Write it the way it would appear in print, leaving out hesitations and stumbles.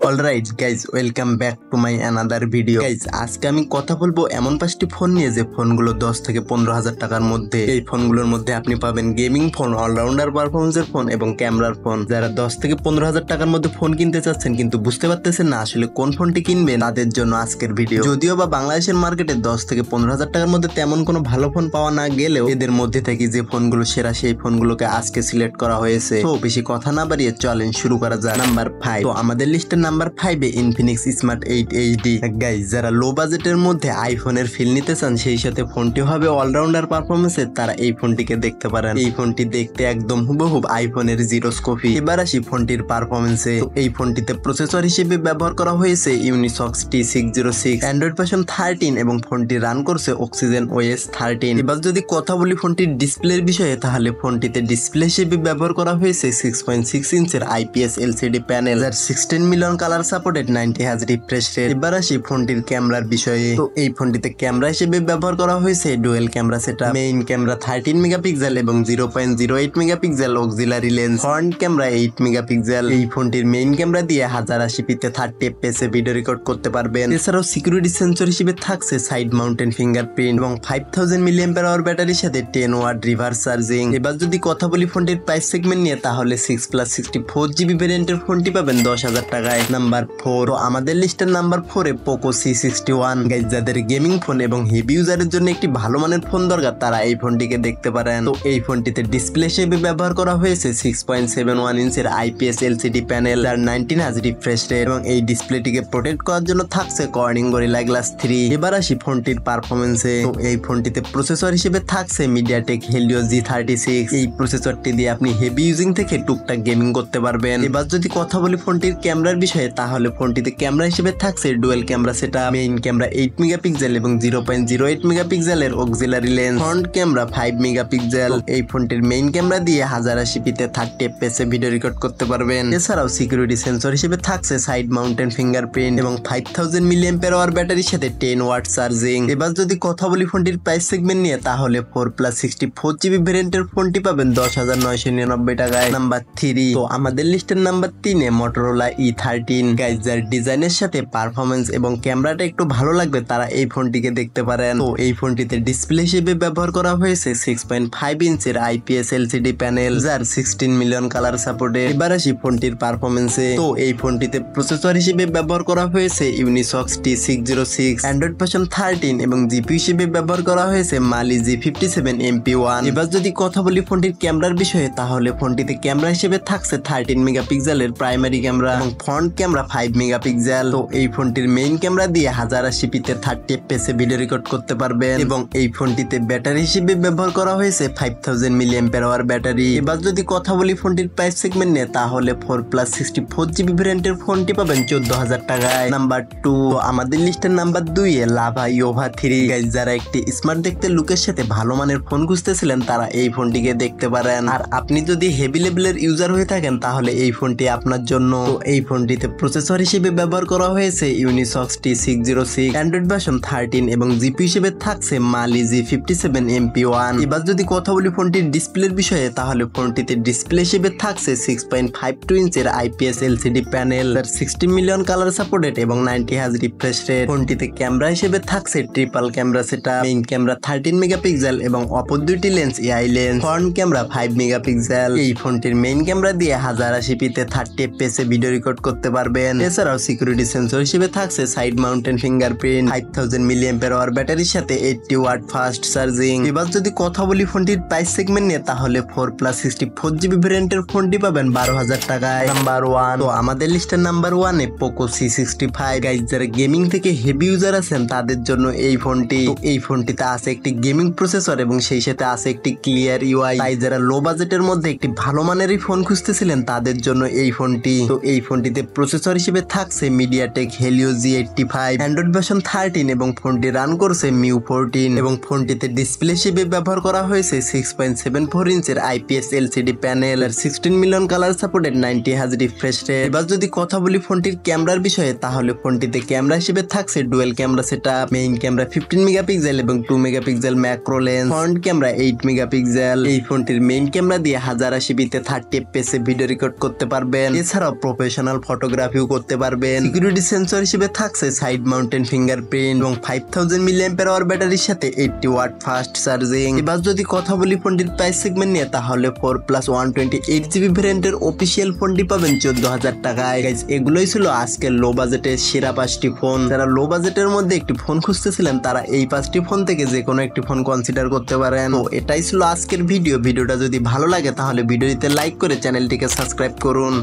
Alright guys, welcome back to my another video. Guys, আজকে আমি কথা বলবো এমন 5টি ফোন নিয়ে যে ফোনগুলো 10 থেকে 15,000 টাকার মধ্যে। এই ফোনগুলোর মধ্যে আপনি পাবেন গেমিং ফোন, অলরাউন্ডার পারফরমেন্সের ফোন এবং ক্যামেরার ফোন। যারা 10 থেকে 15,000 টাকার মধ্যে ফোন কিনতে চাচ্ছেন কিন্তু বুঝতে পারতেছেন না আসলে কোন ফোনটি কিনবেন, তাদের জন্য আজকের ভিডিও। যদিও বা বাংলাদেশের মার্কেটে 10 থেকে 15,000 টাকার মধ্যে তেমন কোনো ভালো ফোন পাওয়া না গেলেও এদের মধ্যে থেকে যে ফোনগুলো সেরা সেই ফোনগুলোকে আজকে সিলেক্ট করা হয়েছে। তো বেশি কথা না বাড়িয়ে চলেন শুরু করা যাক। নাম্বার 5। তো আমাদের লিস্টের নাম্বার 5-এ ইনফিনিক্স স্মার্ট 8 HD। গাইজ, যারা লো বাজেটের মধ্যে আইফোনের ফিল নিতে চান, সেই সাথে ফোনটি হবে অলরাউন্ডার পারফরমেন্সের, তারা এই ফোনটিকে দেখতে পারেন। এই ফোনটি দেখতে একদম হুবহুব আইফোনের জিরোস কপি। এবার আসি ফোনটির পারফরমেন্সে। এই ফোনটিতে প্রসেসর হিসেবে ব্যবহার করা হয়েছে ইউনিসক্স T606, অ্যান্ড্রয়েড ভার্সন 13 এবং ফোনটি রান করছে অক্সিজেন OS 13। এবার যদি কথা বলি ফোনটির ডিসপ্লের বিষয়ে, তাহলে ফোনটিতে ডিসপ্লে হিসেবে ব্যবহার করা হয়েছে 6.6 ইঞ্চের IPS LCD প্যানেল, যার 16 million colour supported, 90 Hz refresh rate. এবার আসি ফোনটির ক্যামেরার বিষয়ে। তো এই ফোনটিতে ক্যামেরা হিসেবে ব্যবহার করা হয়েছে dual camera setup, main camera 13 megapixel এবং 0.08 megapixel auxiliary lens, front camera 8 megapixel. এই ফোনটির মেইন ক্যামেরা দিয়ে 1080p-তে 30 fps ভিডিও রেকর্ড করতে পারবেন। এছাড়াও সিকিউরিটি সেন্সর হিসেবে থাকছে সাইড মাউন্টেন ফিঙ্গারপ্রিন্ট এবং 5000 mAh ব্যাটারির সাথে 10 ওয়াট রিভার্স চার্জিং। এবার যদি কথা বলি ফোনটির প্রাইস সেগমেন্ট নিয়ে, তাহলে 6+64GB ভেরিয়েন্টের ফোনটি পাবেন 10,000 টাকায়। নাম্বার 4। আমাদের লিস্টের নাম্বার 4-এ পোকো C61। গাইজ, যাদের গেমিং ফোন এবং হেভি ইউজারের জন্য একটি ভালো মানের ফোন দরকার, তারা এই ফোনটিকে দেখতে পারেন। তো এই ফোনটিতে ডিসপ্লে হিসেবে ব্যবহার করা হয়েছে 6.71 ইঞ্চের IPS LCD প্যানেল, যার 19 Hz রিফ্রেশ রেট এবং এই ডিসপ্লেটিকে প্রোটেক্ট করার জন্য থাকছে কর্নিং গরিলা গ্লাস 3। এবার আসি ফোনটির পারফরমেন্সে। তো এই ফোনটিতে প্রসেসর হিসেবে থাকছে মিডিয়াটেক হেলিও G36। এই প্রসেসরটি দিয়ে আপনি হেভি ইউজিং থেকে টুকটাক গেমিং করতে পারবেন। এবার যদি কথা বলি ফোনটির ক্যামেরার বিষয়ে, তাহলে ফোনটিতে ক্যামেরা হিসেবে থাকছে dual camera setup, main camera 8 megapixel এবং 0.08 মেগাপিক্সেলের auxiliary lens, front camera 5 megapixel. এই ফোনটির মেইন ক্যামেরা দিয়ে 1080p-তে 30 fps ভিডিও রেকর্ড করতে পারবেন। এছাড়াও সিকিউরিটি সেন্সর হিসেবে থাকছে সাইড মাউন্টেন ফিঙ্গারপ্রিন্ট এবং 5000 mAh ব্যাটারির সাথে 10 ওয়াট চার্জিং। এবার যদি কথা বলি ফোনটির প্রাইস সেগমেন্ট নিয়ে, তাহলে 4+64GB ভেরিয়েন্টের ফোনটি পাবেন 10,999 টাকায়। নাম্বার 3। তো আমাদের লিস্টের নাম্বার 3-এ মোটরোলা E13। গাইজ, যার ডিজাইনের সাথে পারফরমেন্স এবং ক্যামেরাটা একটু ভালো লাগবে, তারা এই ফোনটিকে দেখতে পারেন। তো এই ফোনটিতে ডিসপ্লে হিসেবে ব্যবহার করা হয়েছে 6.5 ইঞ্চের IPS LCD প্যানেল, যার 16 মিলিয়ন কালার সাপোর্টেড। এবার আসি ফোনটির পারফরমেন্সে। তো এই ফোনটিতে প্রসেসর হিসেবে ব্যবহার করা হয়েছে ইউনিসক্স T606, অ্যান্ড্রয়েড ভার্সন 13 এবং জিপিইউ হিসেবে ব্যবহার করা হয়েছে Mali G57 MP1। এবার যদি কথা বলি ফোনটির ক্যামেরার বিষয়ে, তাহলে ফোনটিতে ক্যামেরা হিসেবে থাকছে 13 মেগাপিক্সেলের প্রাইমারি ক্যামেরা এবং ফ্রন্ট ক্যামেরা 5 মেগাপিক্সেল। তো এই ফোনটির মেইন ক্যামেরা দিয়ে 1080p-তে 30 fps ভিডিও রেকর্ড করতে পারবেন এবং এই ফোনটিতে ব্যাটারি হিসেবে ব্যবহার করা হয়েছে 5000 mAh ব্যাটারি। এবার যদি কথা বলি ফোনটির প্রাইস সেগমেন্ট নিয়ে, তাহলে 4+64GB ভেরিয়েন্টের ফোনটি পাবেন 14,000 টাকায়। নাম্বার 2। আমাদের লিস্টের নাম্বার 2-এ লাভা ইয়োভা 3। গাইজ, যারা একটি স্মার্ট দেখতে লুকের সাথে ভালো মানের ফোন খুঁজতেছিলেন, তারা এই ফোনটিকে দেখতে পারেন। আর আপনি যদি হেভি লেভেলের ইউজার হয়ে থাকেন, তাহলে এই ফোনটি আপনার জন্য। তো এই ফোনটিতে প্রসেসর হিসেবে ব্যবহার করা হয়েছে ইউনিসক্স T606, অ্যান্ড্রয়েড ভার্সন 13 এবং জিপিইউ হিসেবে থাকছে Mali G57 MP1। এবার যদি কথা বলি ফোনটির ডিসপ্লের বিষয়ে, তাহলে ফোনটিতে ডিসপ্লে হিসেবে থাকছে 6.52 ইঞ্চের IPS LCD panel, 60 million colour supported এবং 90 Hz রিফ্রেশ রেট। ফোনটিতে ক্যামেরা হিসেবে থাকছে triple camera setup, main camera 13 megapixel এবং অপর দুইটি lens AI lens, front camera 5 megapixel. এই ফোনটির মেইন ক্যামেরা দিয়ে 1080p-তে 30 fps ভিডিও রেকর্ড করতে পারবেন। এছাড়াও সিকিউরিটি সেন্সর হিসেবে থাকছে সাইড মাউন্টেন ফিঙ্গারপ্রিন্ট, 5000 mAh ব্যাটারির সাথে 80 ওয়াট ফাস্ট চার্জিং। এবার যদি কথা বলি ফোনটির প্রাইস সেগমেন্ট নিয়ে, তাহলে 4+64GB ভেরিয়েন্টের ফোনটি পাবেন 12,000 টাকায়। নাম্বার 1। তো আমাদের লিস্টের নাম্বার 1-এ পোকো C65। গাইজ, যারা গেমিং থেকে হেভি ইউজার আছেন, তাদের জন্য এই ফোনটি। তো এই ফোনটিতে আছে একটি গেমিং প্রসেসর এবং সেই সাথে আছে একটি ক্লিয়ার UI। তাই যারা লো বাজেটের মধ্যে একটি ভালো মানেরই ফোন খুঁজতেছিলেন, তাদের জন্য এই ফোনটি। তো এই ফোনটিতে প্রসেসর হিসেবে থাকছে MediaTek Helio G85, Android version 13 এবং ফোনটি রান করছে MIUI 14 এবং ফোনটিতে ডিসপ্লে হিসেবে ব্যবহার করা হয়েছে 6.74 ইঞ্চের IPS LCD panel, 16 million colour supported, 90 Hz refresh rate. এবার যদি কথা বলি ফোনটির ক্যামেরার বিষয়ে, তাহলে ফোনটিতে ক্যামেরা হিসেবে থাকছে dual camera setup, main camera 15 megapixel এবং 2 megapixel macro lens, front camera 8 megapixel. এই ফোনটির মেইন ক্যামেরা দিয়ে 1080p-তে 30 fps ভিডিও রেকর্ড করতে পারবেন। এছাড়াও প্রফেশনাল ফটোগ্রাফি ফটোগ্রাফিও করতে পারবেন। সিকিউরিটি সেন্সর হিসেবে থাকছে সাইড মাউন্টেন ফিঙ্গারপ্রিন্ট এবং 5000 মিলিঅ্যাম্পিয়ার আওয়ার ব্যাটারির সাথে 80 ওয়াট ফাস্ট চার্জিং। এবার যদি কথা বলি ফোনটির প্রাইস সেগমেন্ট নিয়ে, তাহলে 4+128GB ভ্যারিয়েন্টের অফিসিয়াল ফোনটি পাবেন 14,000 টাকায়। গাইস এগুলোই ছিল আজকের লো বাজেটের সেরা 5টি ফোন। যারা লো বাজেটের মধ্যে একটি ফোন খুঁজতেছিলেন তারা এই 5টি ফোন থেকে যে কোনো একটি ফোন কনসিডার করতে পারেন। তো এটাই ছিল আজকের ভিডিওটা যদি ভালো লাগে তাহলে ভিডিওটিতে লাইক করে চ্যানেলটিকে সাবস্ক্রাইব করুন।